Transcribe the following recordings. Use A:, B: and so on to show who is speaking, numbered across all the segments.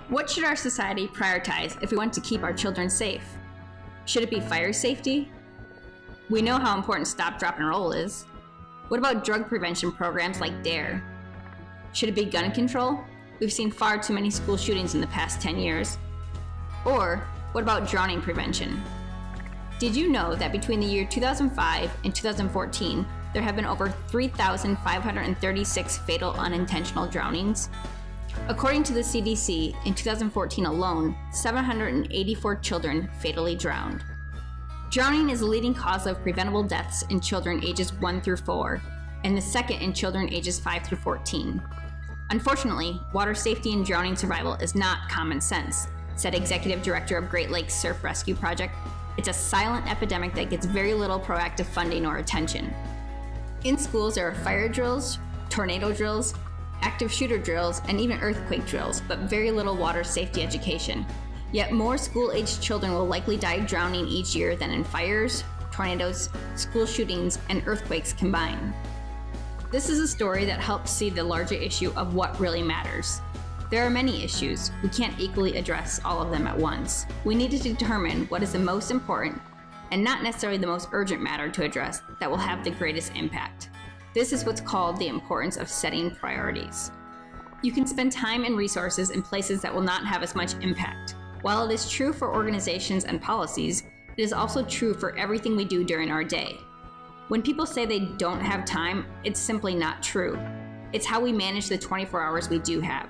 A: What should our society prioritize if we want to keep our children safe? Should it be fire safety? We know how important stop, drop, and roll is. What about drug prevention programs like DARE? Should it be gun control? We've seen far too many school shootings in the past 10 years. Or what about drowning prevention? Did you know that between the year 2005 and 2014, there have been over 3,536 fatal unintentional drownings? According to the CDC, in 2014 alone, 784 children fatally drowned. Drowning is the leading cause of preventable deaths in children ages 1 through 4, and the second in children ages 5 through 14. Unfortunately, water safety and drowning survival is not common sense, said Executive Director of Great Lakes Surf Rescue Project. It's a silent epidemic that gets very little proactive funding or attention. In schools, there are fire drills, tornado drills, active shooter drills, and even earthquake drills, but very little water safety education. Yet more school-aged children will likely die drowning each year than in fires, tornadoes, school shootings, and earthquakes combined. This is a story that helps see the larger issue of what really matters. There are many issues. We can't equally address all of them at once. We need to determine what is the most important and not necessarily the most urgent matter to address that will have the greatest impact. This is what's called the importance of setting priorities. You can spend time and resources in places that will not have as much impact. While it is true for organizations and policies, it is also true for everything we do during our day. When people say they don't have time, it's simply not true. It's how we manage the 24 hours we do have.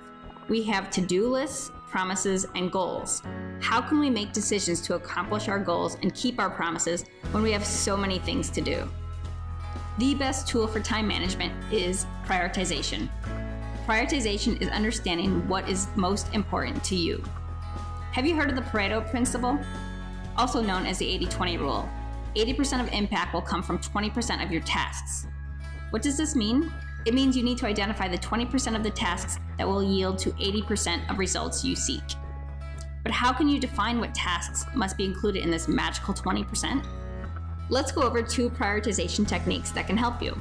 A: We have to-do lists, promises, and goals. How can we make decisions to accomplish our goals and keep our promises when we have so many things to do? The best tool for time management is prioritization. Prioritization is understanding what is most important to you. Have you heard of the Pareto principle? Also known as the 80-20 rule. 80% of impact will come from 20% of your tasks. What does this mean? It means you need to identify the 20% of the tasks that will yield to 80% of results you seek. But how can you define what tasks must be included in this magical 20%? Let's go over 2 prioritization techniques that can help you.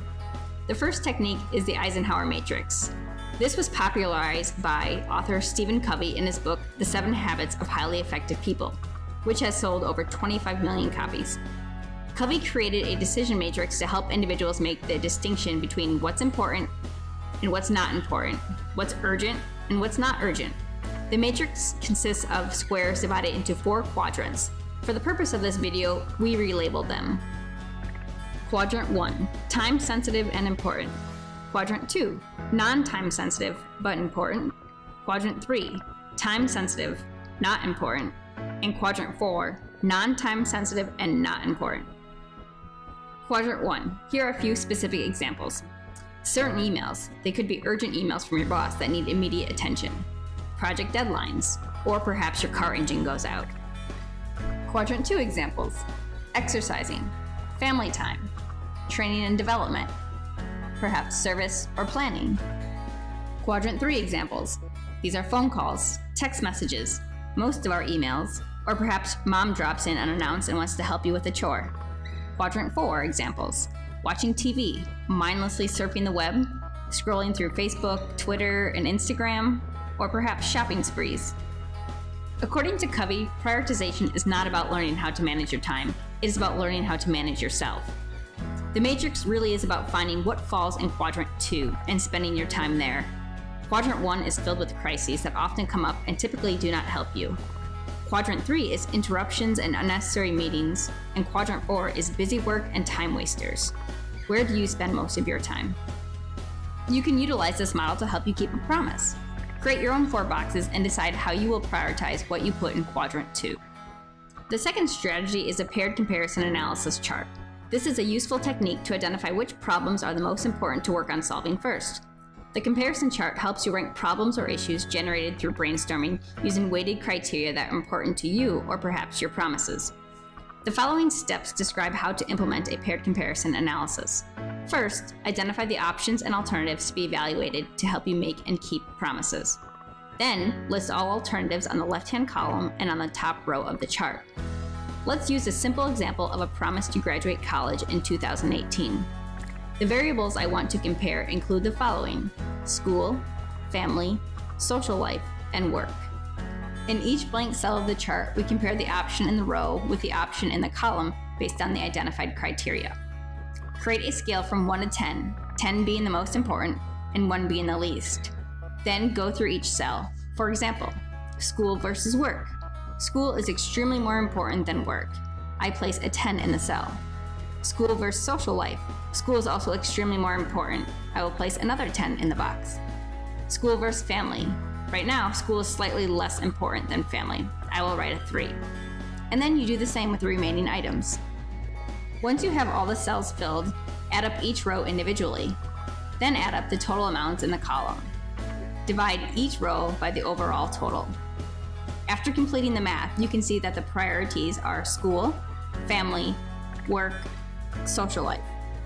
A: The first technique is the Eisenhower matrix. This was popularized by author Stephen Covey in his book, The 7 Habits of Highly Effective People, which has sold over 25 million copies. Covey created a decision matrix to help individuals make the distinction between what's important and what's not important, what's urgent and what's not urgent. The matrix consists of squares divided into 4 quadrants. For the purpose of this video, we relabeled them. Quadrant 1, time sensitive and important. Quadrant 2, non-time sensitive but important. Quadrant 3, time sensitive, not important. And Quadrant 4, non-time sensitive and not important. Quadrant 1, here are a few specific examples. Certain emails, they could be urgent emails from your boss that need immediate attention. Project deadlines, or perhaps your car engine goes out. Quadrant 2 examples, exercising, family time, training and development, perhaps service or planning. Quadrant 3 examples, these are phone calls, text messages, most of our emails, or perhaps mom drops in unannounced and wants to help you with a chore. Quadrant 4 examples, watching TV, mindlessly surfing the web, scrolling through Facebook, Twitter, and Instagram, or perhaps shopping sprees. According to Covey, prioritization is not about learning how to manage your time, it is about learning how to manage yourself. The matrix really is about finding what falls in Quadrant 2 and spending your time there. Quadrant 1 is filled with crises that often come up and typically do not help you. Quadrant 3 is interruptions and unnecessary meetings, and Quadrant 4 is busy work and time wasters. Where do you spend most of your time? You can utilize this model to help you keep a promise. Create your own 4 boxes and decide how you will prioritize what you put in Quadrant 2. The second strategy is a paired comparison analysis chart. This is a useful technique to identify which problems are the most important to work on solving first. The comparison chart helps you rank problems or issues generated through brainstorming using weighted criteria that are important to you or perhaps your promises. The following steps describe how to implement a paired comparison analysis. First, identify the options and alternatives to be evaluated to help you make and keep promises. Then, list all alternatives on the left-hand column and on the top row of the chart. Let's use a simple example of a promise to graduate college in 2018. The variables I want to compare include the following: school, family, social life, and work. In each blank cell of the chart, we compare the option in the row with the option in the column based on the identified criteria. Create a scale from 1 to 10, 10 being the most important and 1 being the least. Then go through each cell. For example, school versus work. School is extremely more important than work. I place a 10 in the cell. School versus social life. School is also extremely more important. I will place another 10 in the box. School versus family. Right now, school is slightly less important than family. I will write a 3. And then you do the same with the remaining items. Once you have all the cells filled, add up each row individually. Then add up the total amounts in the column. Divide each row by the overall total. After completing the math, you can see that the priorities are school, family, work, social life,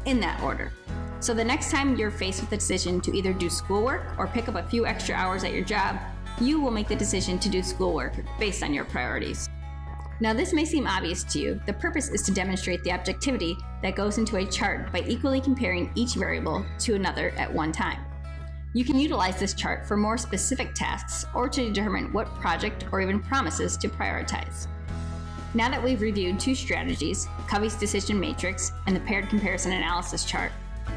A: in that order. So the next time you're faced with the decision to either do schoolwork or pick up a few extra hours at your job, you will make the decision to do schoolwork based on your priorities. Now, this may seem obvious to you. The purpose is to demonstrate the objectivity that goes into a chart by equally comparing each variable to another at one time. You can utilize this chart for more specific tasks or to determine what project or even promises to prioritize. Now that we've reviewed 2 strategies, Covey's decision matrix and the paired comparison analysis chart,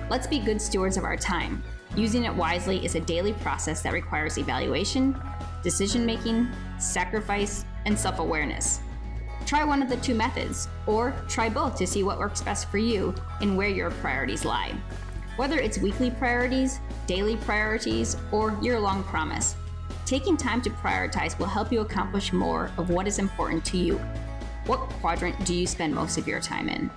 A: let's be good stewards of our time. Using it wisely is a daily process that requires evaluation, decision-making, sacrifice, and self-awareness. Try one of the 2 methods, or try both to see what works best for you and where your priorities lie. Whether it's weekly priorities, daily priorities, or year-long promise, taking time to prioritize will help you accomplish more of what is important to you. What quadrant do you spend most of your time in?